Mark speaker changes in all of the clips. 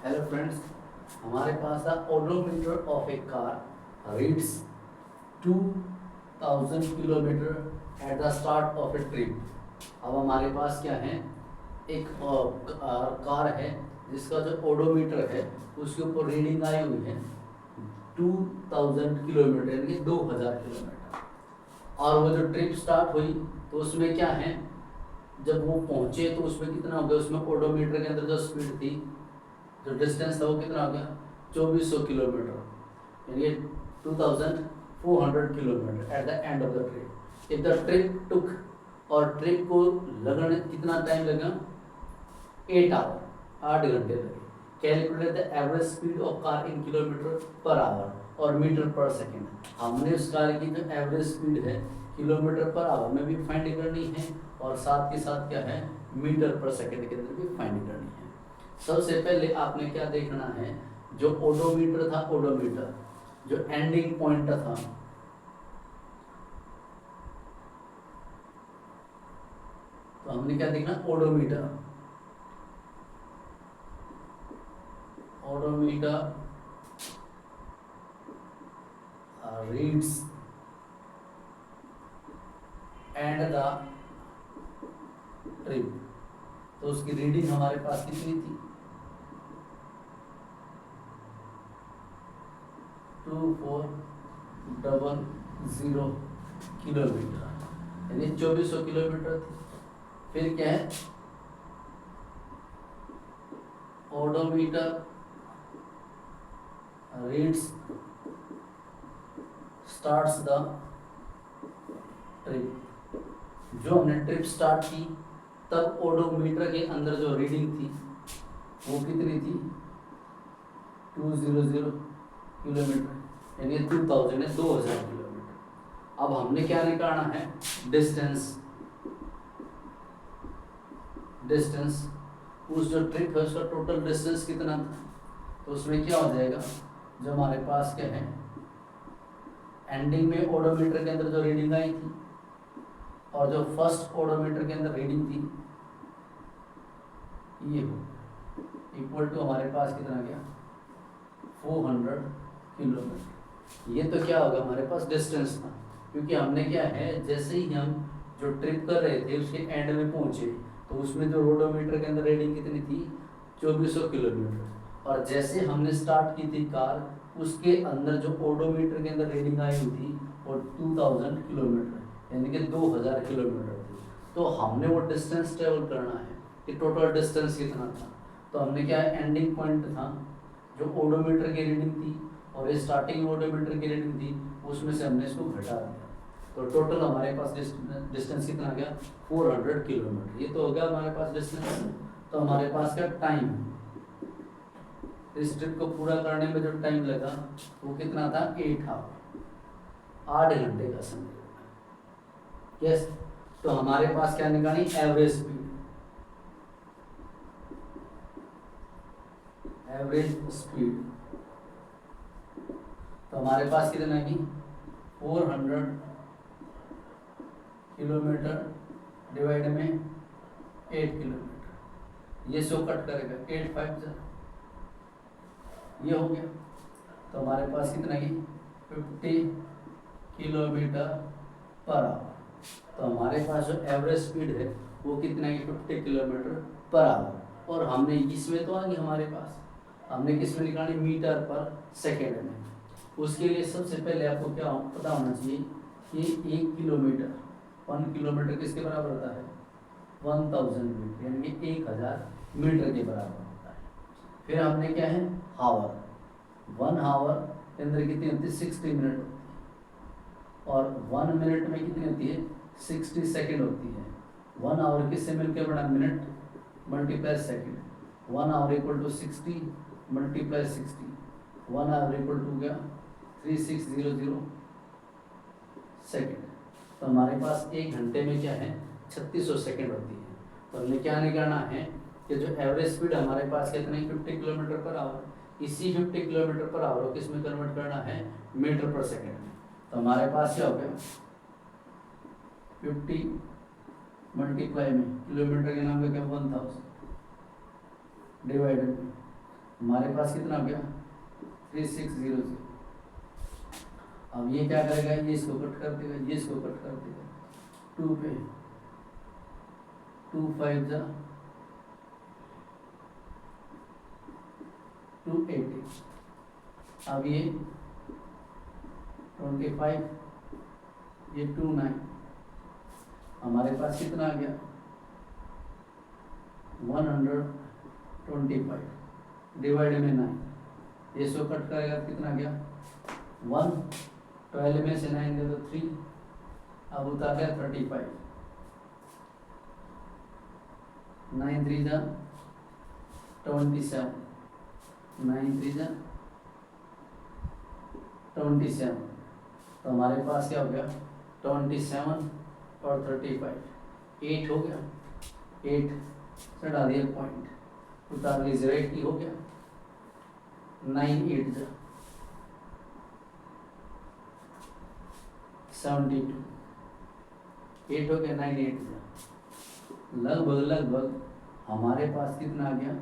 Speaker 1: Hello friends, हमारे पास the odometer of a car reads 2000 kilometre at the start of a trip. अब हमारे पास क्या है, एक कार है जिसका जो ओडोमीटर है उसके ऊपर रीडिंग आई हुई है 2000 किलोमीटर यानी 2000 किलोमीटर। और वो जो ट्रिप स्टार्ट हुई तो उसमें क्या है, जब वो पहुंचे तो उसमें कितना हो गया, उसमें ओडोमीटर के अंदर जो स्पीड थी, जो डिस्टेंस था वो कितना हो गया 2400 किलोमीटर यानी 2400 kilometre at the end of the trip. If the trip took, और ट्रिप को लगने कितना टाइम लगा, 8 आवर, 8 घंटे लगे। Calculate the average speed of car in kilometre per hour और मीटर पर सेकेंड। हमने उस कार की जो एवरेज स्पीड है किलोमीटर पर आवर में भी फाइंड करनी है और साथ के साथ क्या है, मीटर पर सेकेंड के अंदर भी फाइंड करनी है। सबसे पहले आपने क्या देखना है, जो ओडोमीटर था, ओडोमीटर जो एंडिंग पॉइंट था, तो हमने क्या देखना, odometer, odometer reads and the trip. तो उसकी रीडिंग हमारे पास कितनी थी, 2400 किलोमीटर यानी 2400 किलोमीटर थी। फिर क्या है, odometer reads starts the trip. जो हमने ट्रिप स्टार्ट की तब ओडोमीटर के अंदर जो रीडिंग थी वो कितनी थी, 200 किलोमीटर यानी 2000 किलोमीटर। अब हमने क्या निकालना है, डिस्टेंस। डिस्टेंस उस जो ट्रिप है उसका टोटल डिस्टेंस कितना था, तो उसमें क्या हो जाएगा, जो हमारे पास क्या है, एंडिंग में ओडोमीटर के अंदर जो रीडिंग आई थी और जो फर्स्ट ओडोमीटर के अंदर रीडिंग थी, ये हो इक्वल टू हमारे पास कितना गया, 400 किलोमीटर। ये तो क्या होगा, हमारे पास डिस्टेंस था, क्योंकि हमने क्या है, जैसे ही हम जो ट्रिप कर रहे थे उसके एंड में पहुंचे तो उसमें जो ओडोमीटर के अंदर रीडिंग कितनी थी, 2400 किलोमीटर। और जैसे हमने स्टार्ट की थी कार, उसके अंदर जो ओडोमीटर के अंदर रीडिंग आई हुई थी वो 2000 किलोमीटर यानी कि 2000 किलोमीटर थी। तो हमने वो डिस्टेंस ट्रेवल करना है कि टोटल डिस्टेंस कितना था। तो हमने क्या, एंडिंग पॉइंट था जो ओडोमीटर की रीडिंग थी और ये स्टार्टिंग ओडोमीटर की रीडिंग थी, उसमें से हमने इसको घटा दिया। तो टोटल हमारे पास डिस्टेंस कितना आ गया, 400 किलोमीटर। ये तो हो गया हमारे पास डिस्टेंस। तो हमारे पास का टाइम, इस ट्रिप को पूरा करने में जो टाइम लगा वो कितना था, 8 आवर, 8 घंटे का समय। यस, तो हमारे पास क्या निकाली, एवरेज स्पीड। एवरेज स्पीड तो हमारे पास कितना की, 400 किलोमीटर डिवाइड में 8 किलोमीटर, ये 100 कट करेगा, 8 5 ये हो गया। तो हमारे पास कितना की, 50 किलोमीटर पर आवर। तो हमारे पास जो एवरेज स्पीड है वो कितना की, 50 किलोमीटर पर आवर। और हमने इसमें तो आ गई हमारे पास, हमने किस में निकाली, मीटर पर सेकेंड में। उसके लिए सबसे पहले आपको क्या पता होना चाहिए कि 1 किलोमीटर, 1 किलोमीटर किसके बराबर होता है, 1000 मीटर यानी कि 1000 मीटर के बराबर होता है। फिर हमने क्या है, हावर, 1 हावर के अंदर कितनी होती है, 60 मिनट होती है। और 1 मिनट में कितनी होती है, 60 सेकेंड होती है। 1 आवर किससे मिलकर बना, minute multiply second. 1 hour equal to 60 multiply 60, 1 hour equal to क्या, 3600 सेकेंड। तो हमारे पास 1 घंटे में क्या है, 3600 सेकेंड होती है। तो हमने क्या निकालना है कि जो एवरेज स्पीड हमारे पास कितनी, 50 किलोमीटर पर आवर। इसी 50 किलोमीटर पर आवर को किस में कन्वर्ट करना है, मीटर पर सेकेंड में। तो हमारे पास क्या हो गया, 50 मल्टीप्लाई में किलोमीटर के नाम पे क्या, 1000 डिवाइडेड हमारे पास कितना हो गया 3600। अब ये क्या करेगा, ये इसको कट कर देगा, ये इसको कट कर देगा, 2 पे 2 5 जा 280। अब ये 25, ये 29, हमारे पास कितना आ गया 125 डिवाइड में 9, ये सो कट करेगा कितना गया 1, 12 में से 9 दे तो 3, अब उतार है 35, 9 3 जा 27, 9 3 जा 27, तो हमारे पास क्या हो गया 27 और 35, 8 हो गया, 8 से डाल दिया पॉइंट, उतार लीजिए 80 हो गया, 9 8 जा 72, 8 हो गया, 9 8 जा लगभग हमारे पास कितना आ गया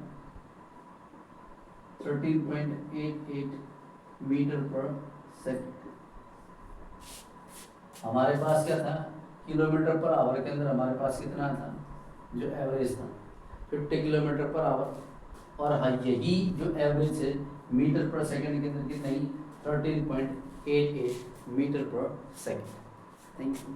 Speaker 1: 13.88 मीटर पर सेकंड। हमारे पास क्या था किलोमीटर पर आवर के अंदर हमारे पास कितना था जो एवरेज था 50 किलोमीटर पर आवर, और हाँ यही जो एवरेज है मीटर पर सेकंड के अंदर कितना ही 13.88 मीटर पर सेकंड। Thank you.